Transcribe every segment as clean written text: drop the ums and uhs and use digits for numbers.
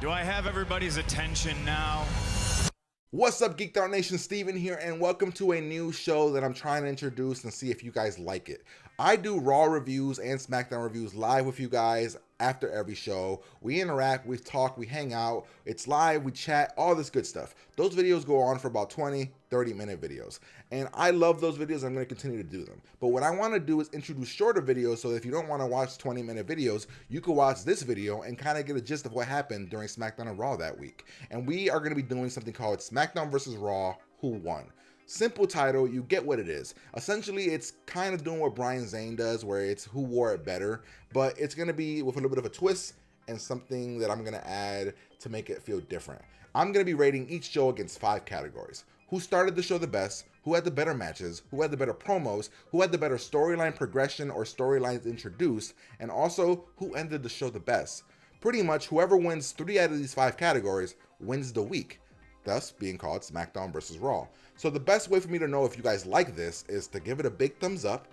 Do I have everybody's attention now? What's up, Geeked Out Nation? Steven here, and welcome to a new show that I'm trying to introduce and see if you guys like it. I do Raw reviews and SmackDown reviews live with you guys after every show. We interact, we talk, we hang out, it's live, we chat, all this good stuff. Those videos go on for about 20, 30-minute videos. And I love those videos, I'm going to continue to do them. But what I want to do is introduce shorter videos so that if you don't want to watch 20-minute videos, you can watch this video and kind of get a gist of what happened during SmackDown and Raw that week. And we are going to be doing something called SmackDown versus Raw, Who Won? Simple title, you get what it is. Essentially, it's kind of doing what Brian Zane does, where it's who wore it better, but it's going to be with a little bit of a twist and something that I'm going to add to make it feel different. I'm going to be rating each show against 5 categories. Who started the show the best, who had the better matches, who had the better promos, who had the better storyline progression or storylines introduced, and also who ended the show the best. Pretty much whoever wins 3 out of these 5 categories wins the week, thus being called SmackDown versus Raw. So the best way for me to know if you guys like this is to give it a big thumbs up,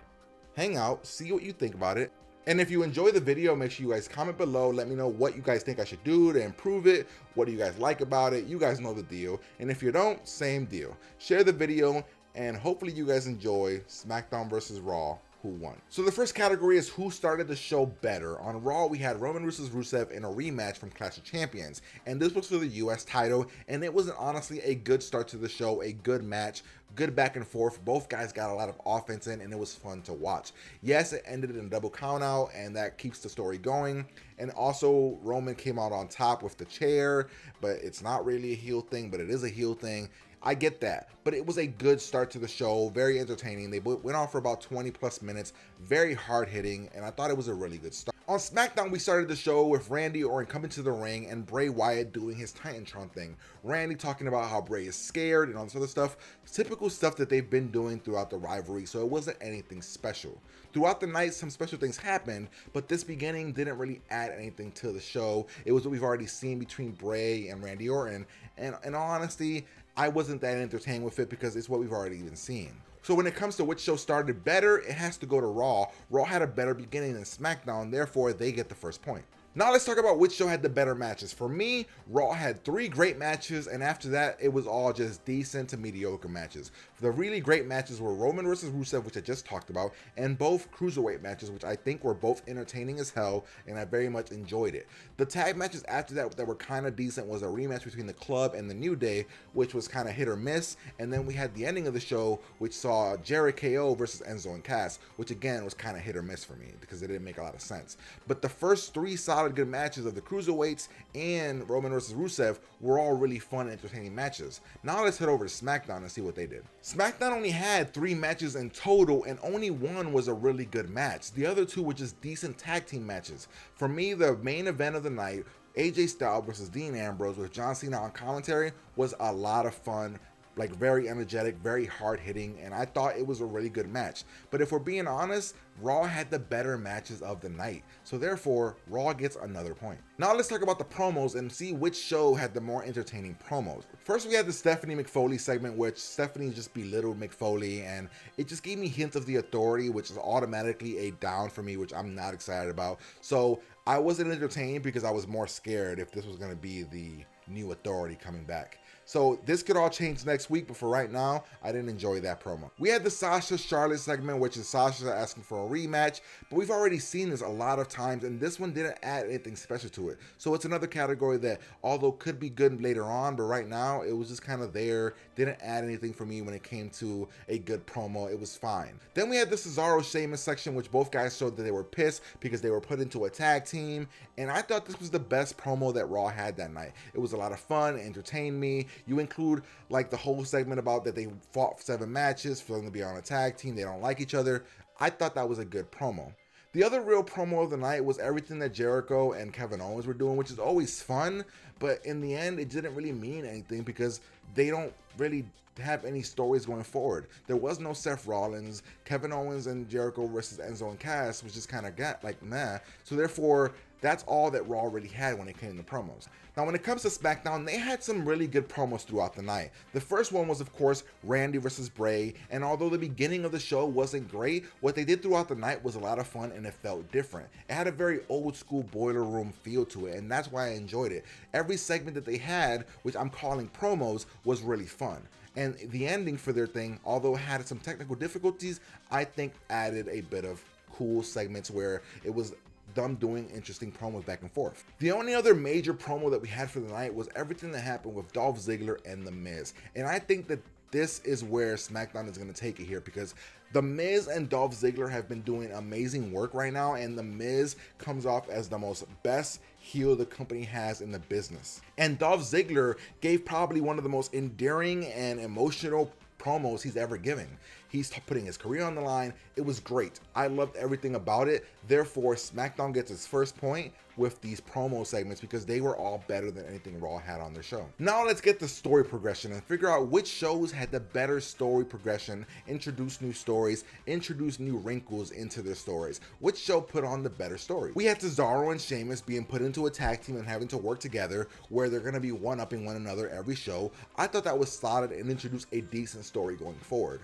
hang out, see what you think about it. And if you enjoy the video, make sure you guys comment below. Let me know what you guys think I should do to improve it. What do you guys like about it? You guys know the deal. And if you don't, same deal. Share the video and hopefully you guys enjoy SmackDown versus Raw. Who won? So the first category is who started the show better. On Raw, we had Roman versus Rusev in a rematch from Clash of Champions, and this was for the US title, and it was honestly a good start to the show, a good match, good back and forth. Both guys got a lot of offense in, and it was fun to watch. Yes, it ended in a double count out, and that keeps the story going. And also, Roman came out on top with the chair, but it's not really a heel thing, but it is a heel thing. I get that, but it was a good start to the show, very entertaining. They went on for about 20 plus minutes, very hard hitting, and I thought it was a really good start. On SmackDown, we started the show with Randy Orton coming to the ring and Bray Wyatt doing his Titantron thing. Randy talking about how Bray is scared and all this other stuff, typical stuff that they've been doing throughout the rivalry, so it wasn't anything special. Throughout the night, some special things happened, but this beginning didn't really add anything to the show. It was what we've already seen between Bray and Randy Orton, and in all honesty, I wasn't that entertained with it because it's what we've already been seeing. So when it comes to which show started better, it has to go to Raw. Raw had a better beginning than SmackDown, therefore they get the first point. Now let's talk about which show had the better matches. For me, Raw had 3 great matches, and after that, it was all just decent to mediocre matches. The really great matches were Roman versus Rusev, which I just talked about, and both Cruiserweight matches, which I think were both entertaining as hell, and I very much enjoyed it. The tag matches after that were kind of decent was a rematch between the Club and the New Day, which was kind of hit or miss, and then we had the ending of the show, which saw Jericho versus Enzo and Cass, which again was kind of hit or miss for me, because it didn't make a lot of sense. But the first 3 solid good matches of the Cruiserweights and Roman versus Rusev were all really fun, entertaining matches. Now let's head over to SmackDown and see what they did. SmackDown only had 3 matches in total, and only one was a really good match. The other 2 were just decent tag team matches. For me, the main event of the night, AJ Styles versus Dean Ambrose with John Cena on commentary, was a lot of fun. Like very energetic, very hard hitting, and I thought it was a really good match. But if we're being honest, Raw had the better matches of the night, so therefore Raw gets another point. Now let's talk about the promos and see which show had the more entertaining promos. First, we had the Stephanie McFoley segment, which Stephanie just belittled McFoley, and it just gave me hints of the Authority, which is automatically a down for me, which I'm not excited about. So I wasn't entertained because I was more scared if this was going to be the new Authority coming back. So this could all change next week, but for right now, I didn't enjoy that promo. We had the Sasha Charlotte segment, which is Sasha asking for a rematch, but we've already seen this a lot of times, and this one didn't add anything special to it. So it's another category that, although could be good later on, but right now, it was just kind of there, didn't add anything for me when it came to a good promo. It was fine. Then we had the Cesaro Sheamus section, which both guys showed that they were pissed because they were put into a tag team, and I thought this was the best promo that Raw had that night. It was a lot of fun, entertained me. You include like the whole segment about that they fought 7 matches for them to be on a tag team, they don't like each other. I thought that was a good promo. The other real promo of the night was everything that Jericho and Kevin Owens were doing, which is always fun, but in the end, it didn't really mean anything because they don't really have any stories going forward. There was no Seth Rollins. Kevin Owens and Jericho versus Enzo and Cass was just kind of like meh. So therefore, that's all that Raw already had when it came to promos. Now, when it comes to SmackDown, they had some really good promos throughout the night. The first one was, of course, Randy versus Bray, and although the beginning of the show wasn't great, what they did throughout the night was a lot of fun and it felt different. It had a very old school boiler room feel to it, and that's why I enjoyed it. Every segment that they had, which I'm calling promos, was really fun. And the ending for their thing, although it had some technical difficulties, I think added a bit of cool segments where it was them doing interesting promos back and forth. The only other major promo that we had for the night was everything that happened with Dolph Ziggler and The Miz. And I think that this is where SmackDown is going to take it here, because The Miz and Dolph Ziggler have been doing amazing work right now, and The Miz comes off as the most best heel the company has in the business. And Dolph Ziggler gave probably one of the most endearing and emotional promos he's ever given. He's putting his career on the line. It was great. I loved everything about it. Therefore, SmackDown gets its first point with these promo segments because they were all better than anything Raw had on their show. Now let's get the story progression and figure out which shows had the better story progression, introduce new stories, introduce new wrinkles into their stories. Which show put on the better story? We had Cesaro and Sheamus being put into a tag team and having to work together where they're going to be one-upping one another every show. I thought that was solid and introduced a decent story going forward.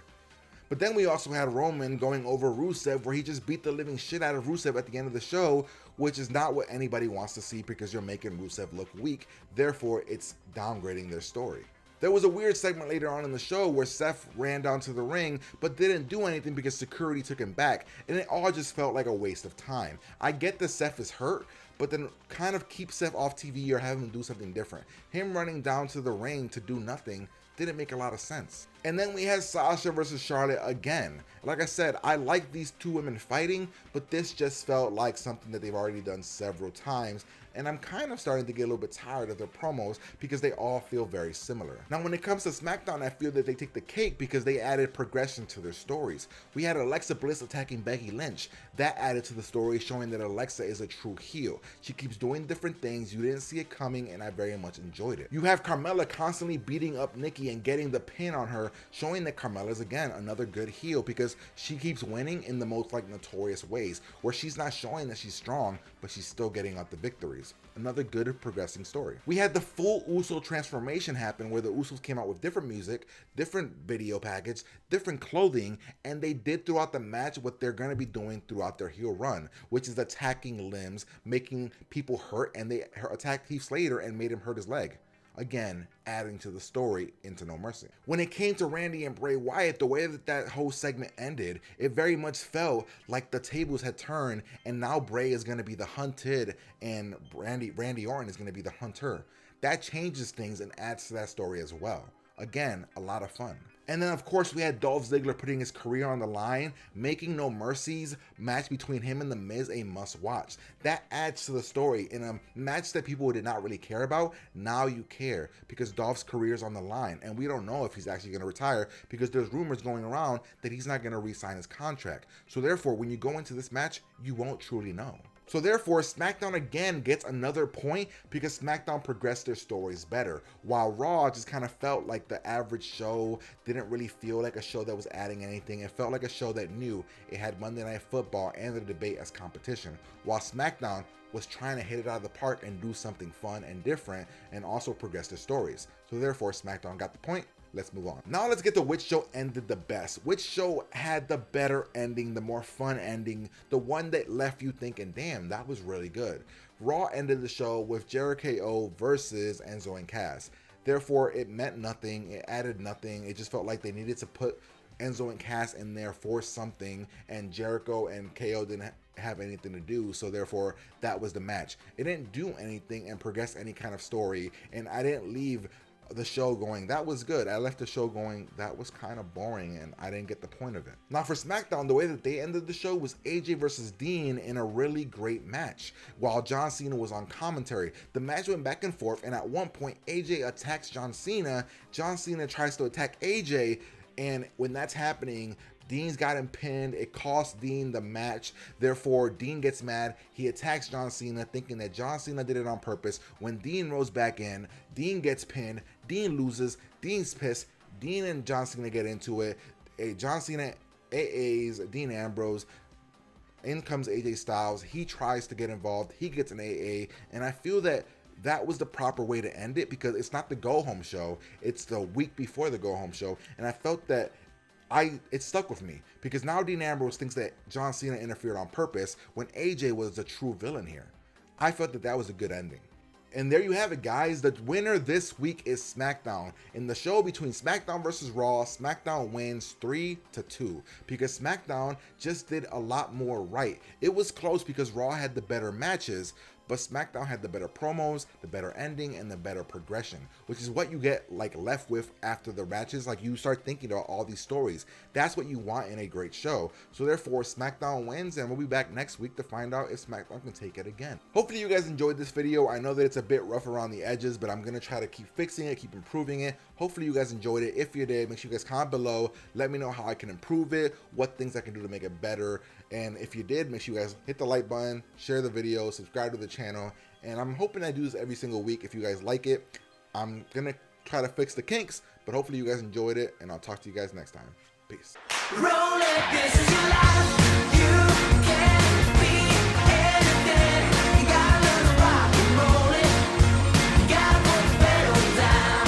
But then we also had Roman going over Rusev, where he just beat the living shit out of Rusev at the end of the show, which is not what anybody wants to see because you're making Rusev look weak. Therefore, it's downgrading their story. There was a weird segment later on in the show where Seth ran down to the ring but didn't do anything because security took him back, and it all just felt like a waste of time. I get that Seth is hurt, but then kind of keep Seth off TV or have him do something different. Him running down to the ring to do nothing didn't make a lot of sense. And then we had Sasha versus Charlotte again. Like I said, I like these two women fighting, but this just felt like something that they've already done several times, and I'm kind of starting to get a little bit tired of their promos because they all feel very similar. Now when it comes to SmackDown, I feel that they take the cake because they added progression to their stories. We had Alexa Bliss attacking Becky Lynch. That added to the story, showing that Alexa is a true heel. She keeps doing different things, you didn't see it coming, and I very much enjoyed it. You have Carmella constantly beating up Nikki and getting the pin on her, showing that Carmella is again another good heel because she keeps winning in the most notorious ways, where she's not showing that she's strong, but she's still getting out the victories. Another good progressing story. We had the full Uso transformation happen where the Usos came out with different music, different video package, different clothing, and they did throughout the match what they're going to be doing throughout their heel run, which is attacking limbs, making people hurt, and they attacked Heath Slater and made him hurt his leg. Again, adding to the story into No Mercy. When it came to Randy and Bray Wyatt, the way that whole segment ended, it very much felt like the tables had turned and now Bray is going to be the hunted and Randy Orton is going to be the hunter. That changes things and adds to that story as well. Again, a lot of fun. And then of course we had Dolph Ziggler putting his career on the line, making No Mercy's match between him and The Miz a must watch. That adds to the story. In a match that people did not really care about, now you care because Dolph's career is on the line, and we don't know if he's actually going to retire because there's rumors going around that he's not going to re-sign his contract. So therefore, when you go into this match, you won't truly know. So therefore, SmackDown again gets another point because SmackDown progressed their stories better, while Raw just kind of felt like the average show, didn't really feel like a show that was adding anything. It felt like a show that knew it had Monday Night Football and the debate as competition, while SmackDown was trying to hit it out of the park and do something fun and different and also progress their stories. So therefore, SmackDown got the point. Let's move on. Now let's get to which show ended the best. Which show had the better ending, the more fun ending, the one that left you thinking, damn, that was really good. Raw ended the show with Jericho versus Enzo and Cass. Therefore, it meant nothing. It added nothing. It just felt like they needed to put Enzo and Cass in there for something, and Jericho and KO didn't have anything to do, so therefore that was the match. It didn't do anything and progress any kind of story, and I didn't leave the show going, that was good. I left the show going, that was kind of boring and I didn't get the point of it. Now for SmackDown, the way that they ended the show was AJ versus Dean in a really great match. While John Cena was on commentary, the match went back and forth, and at one point AJ attacks John Cena. John Cena tries to attack AJ, and when that's happening, Dean's got him pinned. It cost Dean the match. Therefore, Dean gets mad. He attacks John Cena, thinking that John Cena did it on purpose. When Dean rolls back in, Dean gets pinned. Dean loses. Dean's pissed. Dean and John Cena get into it. John Cena AAs Dean Ambrose. In comes AJ Styles. He tries to get involved. He gets an AA. And I feel that that was the proper way to end it, because it's not the go-home show. It's the week before the go-home show. And I felt that it stuck with me, because now Dean Ambrose thinks that John Cena interfered on purpose when AJ was the true villain here. I felt that that was a good ending. And there you have it, guys. The winner this week is SmackDown. In the show between SmackDown versus Raw, SmackDown wins 3-2, because SmackDown just did a lot more right. It was close because Raw had the better matches, but SmackDown had the better promos, the better ending, and the better progression, which is what you get like left with after the matches. Like, you start thinking about all these stories. That's what you want in a great show. So therefore, SmackDown wins, and we'll be back next week to find out if SmackDown can take it again. Hopefully you guys enjoyed this video. I know that it's a bit rough around the edges, but I'm gonna try to keep fixing it, keep improving it. Hopefully you guys enjoyed it. If you did, make sure you guys comment below. Let me know how I can improve it, what things I can do to make it better. And if you did, make sure you guys hit the like button, share the video, subscribe to the channel. And I'm hoping I do this every single week. If you guys like it, I'm gonna try to fix the kinks, but hopefully you guys enjoyed it, and I'll talk to you guys next time. Peace. Roll it, this is your life. You can be anything. You gotta learn to rock and roll it. You gotta put the pedal down.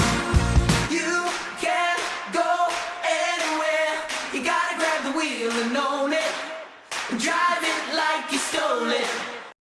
You can go anywhere. You gotta grab the wheel and own it. Drive it like you stole it.